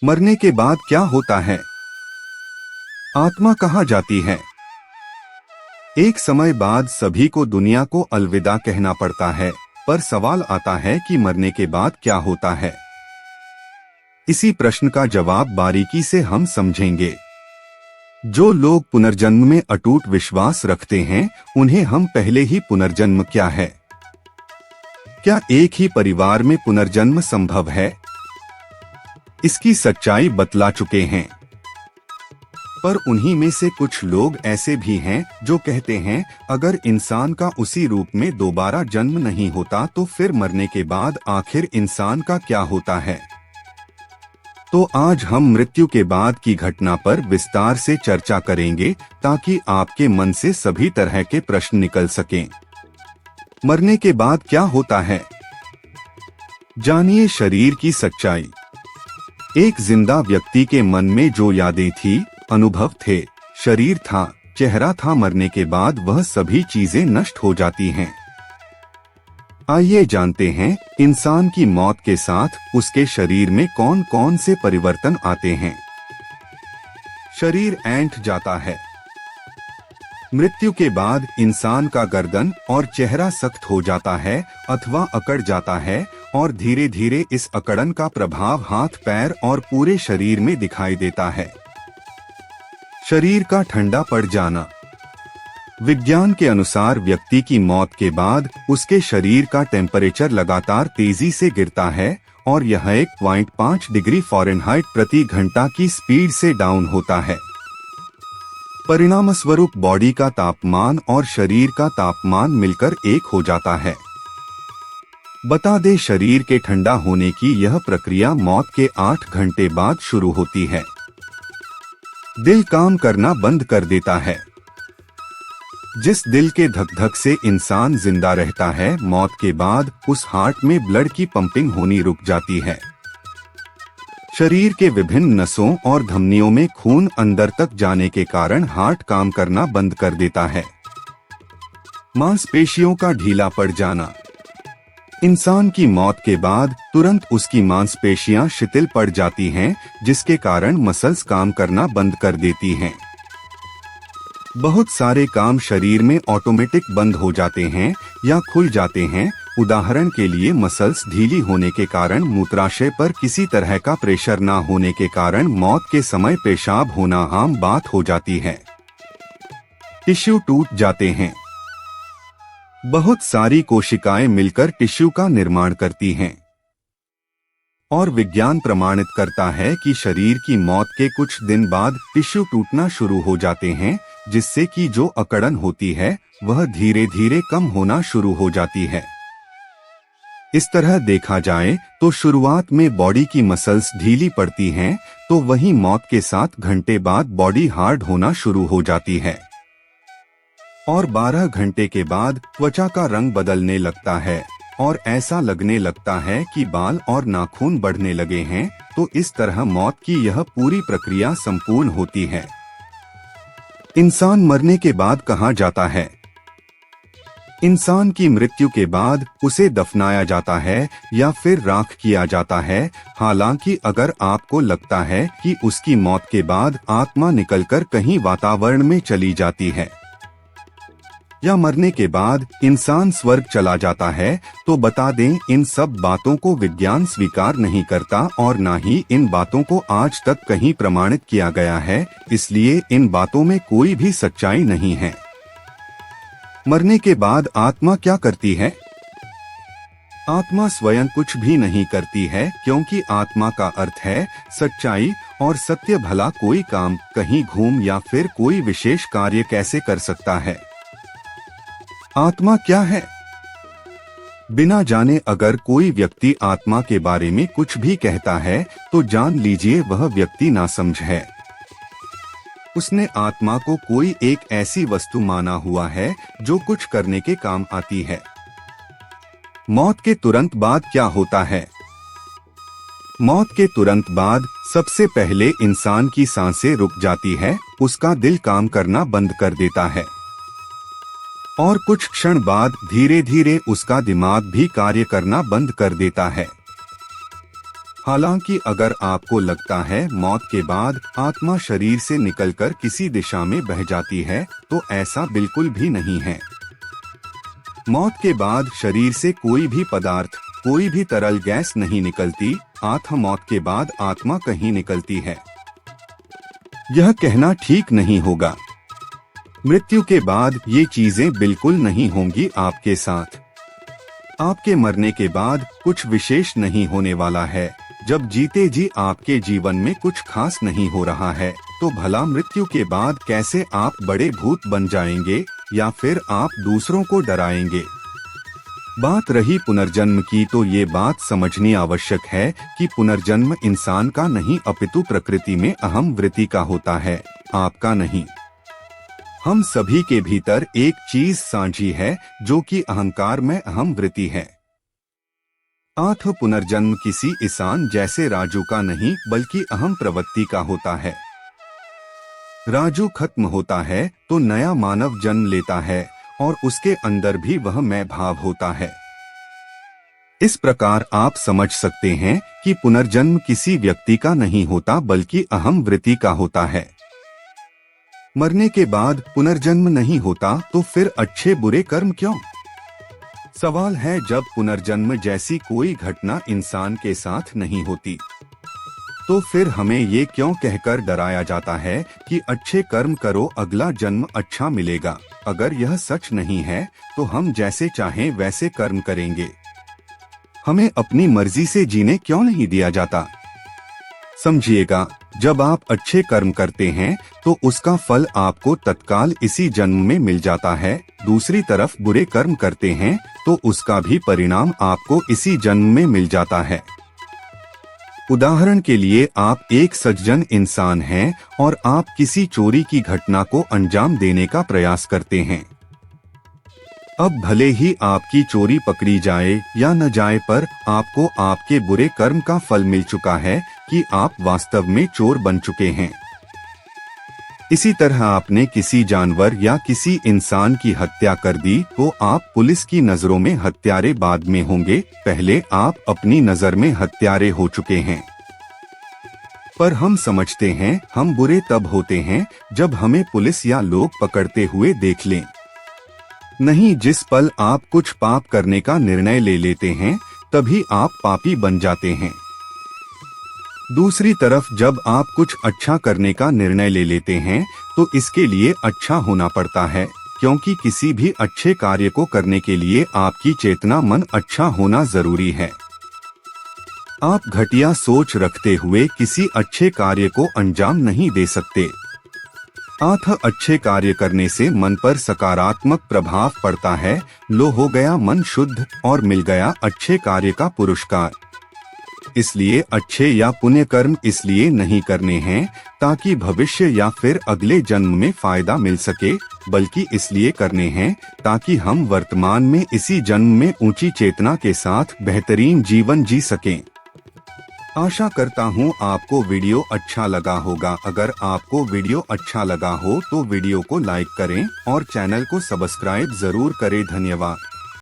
मरने के बाद क्या होता है? आत्मा कहाँ जाती है? एक समय बाद सभी को दुनिया को अलविदा कहना पड़ता है, पर सवाल आता है कि मरने के बाद क्या होता है। इसी प्रश्न का जवाब बारीकी से हम समझेंगे। जो लोग पुनर्जन्म में अटूट विश्वास रखते हैं, उन्हें हम पहले ही पुनर्जन्म क्या है, क्या एक ही परिवार में पुनर्जन्म संभव है, इसकी सच्चाई बतला चुके हैं। पर उन्हीं में से कुछ लोग ऐसे भी हैं जो कहते हैं अगर इंसान का उसी रूप में दोबारा जन्म नहीं होता तो फिर मरने के बाद आखिर इंसान का क्या होता है। तो आज हम मृत्यु के बाद की घटना पर विस्तार से चर्चा करेंगे ताकि आपके मन से सभी तरह के प्रश्न निकल सकें। मरने के बाद क्या होता है, जानिए शरीर की सच्चाई। एक जिंदा व्यक्ति के मन में जो यादें थी, अनुभव थे, शरीर था, चेहरा था, मरने के बाद वह सभी चीजें नष्ट हो जाती हैं। आइए जानते हैं इंसान की मौत के साथ उसके शरीर में कौन कौन से परिवर्तन आते हैं। शरीर ऐंठ जाता है। मृत्यु के बाद इंसान का गर्दन और चेहरा सख्त हो जाता है अथवा अकड़ जाता है और धीरे धीरे इस अकड़न का प्रभाव हाथ, पैर और पूरे शरीर में दिखाई देता है। शरीर का ठंडा पड़ जाना। विज्ञान के अनुसार व्यक्ति की मौत के बाद उसके शरीर का टेम्परेचर लगातार तेजी से गिरता है और यह 1.5 डिग्री फ़ारेनहाइट प्रति घंटा की स्पीड से डाउन होता है। परिणामस्वरूप बॉडी का तापमान और शरीर का तापमान मिलकर एक हो जाता है। बता दें, शरीर के ठंडा होने की यह प्रक्रिया मौत के 8 घंटे बाद शुरू होती है। दिल काम करना बंद कर देता है। जिस दिल के धक-धक से इंसान जिंदा रहता है, मौत के बाद उस हार्ट में ब्लड की पंपिंग होनी रुक जाती है। शरीर के विभिन्न नसों और धमनियों में खून अंदर तक जाने के कारण हार्ट काम करना बंद कर देता है। मांसपेशियों का ढीला पड़ जाना। इंसान की मौत के बाद तुरंत उसकी मांसपेशियां शिथिल पड़ जाती हैं, जिसके कारण मसल्स काम करना बंद कर देती हैं। बहुत सारे काम शरीर में ऑटोमेटिक बंद हो जाते हैं या खुल जाते हैं। उदाहरण के लिए, मसल्स ढीली होने के कारण मूत्राशय पर किसी तरह का प्रेशर ना होने के कारण मौत के समय पेशाब होना आम बात हो जाती है। टिश्यू टूट जाते हैं। बहुत सारी कोशिकाएं मिलकर टिश्यू का निर्माण करती हैं और विज्ञान प्रमाणित करता है कि शरीर की मौत के कुछ दिन बाद टिश्यू टूटना शुरू हो जाते हैं, जिससे कि जो अकड़न होती है वह धीरे धीरे कम होना शुरू हो जाती है। इस तरह देखा जाए तो शुरुआत में बॉडी की मसल्स ढीली पड़ती हैं, तो वहीं मौत के 7 घंटे बाद बॉडी हार्ड होना शुरू हो जाती है और 12 घंटे के बाद त्वचा का रंग बदलने लगता है और ऐसा लगने लगता है कि बाल और नाखून बढ़ने लगे हैं। तो इस तरह मौत की यह पूरी प्रक्रिया संपूर्ण होती है। इंसान मरने के बाद कहाँ जाता है? इंसान की मृत्यु के बाद उसे दफनाया जाता है या फिर राख किया जाता है। हालांकि अगर आपको लगता है कि उसकी मौत के बाद आत्मा निकलकर कहीं वातावरण में चली जाती है या मरने के बाद इंसान स्वर्ग चला जाता है, तो बता दें, इन सब बातों को विज्ञान स्वीकार नहीं करता और न ही इन बातों को आज तक कहीं प्रमाणित किया गया है, इसलिए इन बातों में कोई भी सच्चाई नहीं है। मरने के बाद आत्मा क्या करती है? आत्मा स्वयं कुछ भी नहीं करती है, क्योंकि आत्मा का अर्थ है सच्चाई और सत्य। भला कोई काम, कहीं घूम या फिर कोई विशेष कार्य कैसे कर सकता है? आत्मा क्या है? बिना जाने अगर कोई व्यक्ति आत्मा के बारे में कुछ भी कहता है तो जान लीजिए वह व्यक्ति नासमझ है। उसने आत्मा को कोई एक ऐसी वस्तु माना हुआ है जो कुछ करने के काम आती है। मौत के तुरंत बाद क्या होता है? मौत के तुरंत बाद सबसे पहले इंसान की सांसें रुक जाती है, उसका दिल काम करना बंद कर देता है और कुछ क्षण बाद धीरे धीरे उसका दिमाग भी कार्य करना बंद कर देता है। हालांकि अगर आपको लगता है मौत के बाद आत्मा शरीर से निकलकर किसी दिशा में बह जाती है, तो ऐसा बिल्कुल भी नहीं है। मौत के बाद शरीर से कोई भी पदार्थ, कोई भी तरल गैस नहीं निकलती, अतः मौत के बाद आत्मा कहीं निकलती है, यह कहना ठीक नहीं होगा। मृत्यु के बाद ये चीजें बिल्कुल नहीं होंगी आपके साथ। आपके मरने के बाद कुछ विशेष नहीं होने वाला है। जब जीते जी आपके जीवन में कुछ खास नहीं हो रहा है, तो भला मृत्यु के बाद कैसे आप बड़े भूत बन जाएंगे या फिर आप दूसरों को डराएंगे। बात रही पुनर्जन्म की, तो ये बात समझनी आवश्यक है कि पुनर्जन्म इंसान का नहीं अपितु प्रकृति में अहम वृत्ति का होता है, आपका नहीं। हम सभी के भीतर एक चीज साझी है जो कि अहंकार में अहम वृत्ति है। अतः पुनर्जन्म किसी इंसान जैसे राजू का नहीं बल्कि अहम प्रवृत्ति का होता है। राजू खत्म होता है तो नया मानव जन्म लेता है और उसके अंदर भी वह मैं भाव होता है। इस प्रकार आप समझ सकते हैं कि पुनर्जन्म किसी व्यक्ति का नहीं होता बल्कि अहम वृत्ति का होता है। मरने के बाद पुनर्जन्म नहीं होता तो फिर अच्छे बुरे कर्म क्यों? सवाल है, जब पुनर्जन्म जैसी कोई घटना इंसान के साथ नहीं होती, तो फिर हमें ये क्यों कहकर डराया जाता है कि अच्छे कर्म करो, अगला जन्म अच्छा मिलेगा। अगर यह सच नहीं है तो हम जैसे चाहें वैसे कर्म करेंगे। हमें अपनी मर्जी से जीने क्यों नहीं दिया जाता? समझिएगा, जब आप अच्छे कर्म करते हैं तो उसका फल आपको तत्काल इसी जन्म में मिल जाता है। दूसरी तरफ बुरे कर्म करते हैं तो उसका भी परिणाम आपको इसी जन्म में मिल जाता है। उदाहरण के लिए, आप एक सज्जन इंसान हैं और आप किसी चोरी की घटना को अंजाम देने का प्रयास करते हैं। अब भले ही आपकी चोरी पकड़ी जाए या न जाए, पर आपको आपके बुरे कर्म का फल मिल चुका है कि आप वास्तव में चोर बन चुके हैं। इसी तरह आपने किसी जानवर या किसी इंसान की हत्या कर दी तो आप पुलिस की नजरों में हत्यारे बाद में होंगे, पहले आप अपनी नजर में हत्यारे हो चुके हैं। पर हम समझते हैं हम बुरे तब होते हैं जब हमें पुलिस या लोग पकड़ते हुए देख लें। नहीं, जिस पल आप कुछ पाप करने का निर्णय ले लेते हैं तभी आप पापी बन जाते हैं। दूसरी तरफ जब आप कुछ अच्छा करने का निर्णय ले लेते हैं तो इसके लिए अच्छा होना पड़ता है, क्योंकि किसी भी अच्छे कार्य को करने के लिए आपकी चेतना मन अच्छा होना जरूरी है। आप घटिया सोच रखते हुए किसी अच्छे कार्य को अंजाम नहीं दे सकते। अतः अच्छे कार्य करने से मन पर सकारात्मक प्रभाव पड़ता है। लो हो गया मन शुद्ध और मिल गया अच्छे कार्य का पुरस्कार। इसलिए अच्छे या पुण्य कर्म इसलिए नहीं करने हैं ताकि भविष्य या फिर अगले जन्म में फायदा मिल सके, बल्कि इसलिए करने हैं ताकि हम वर्तमान में इसी जन्म में ऊंची चेतना के साथ बेहतरीन जीवन जी सकें। आशा करता हूँ आपको वीडियो अच्छा लगा होगा। अगर आपको वीडियो अच्छा लगा हो तो वीडियो को लाइक करें और चैनल को सब्सक्राइब जरूर करें। धन्यवाद।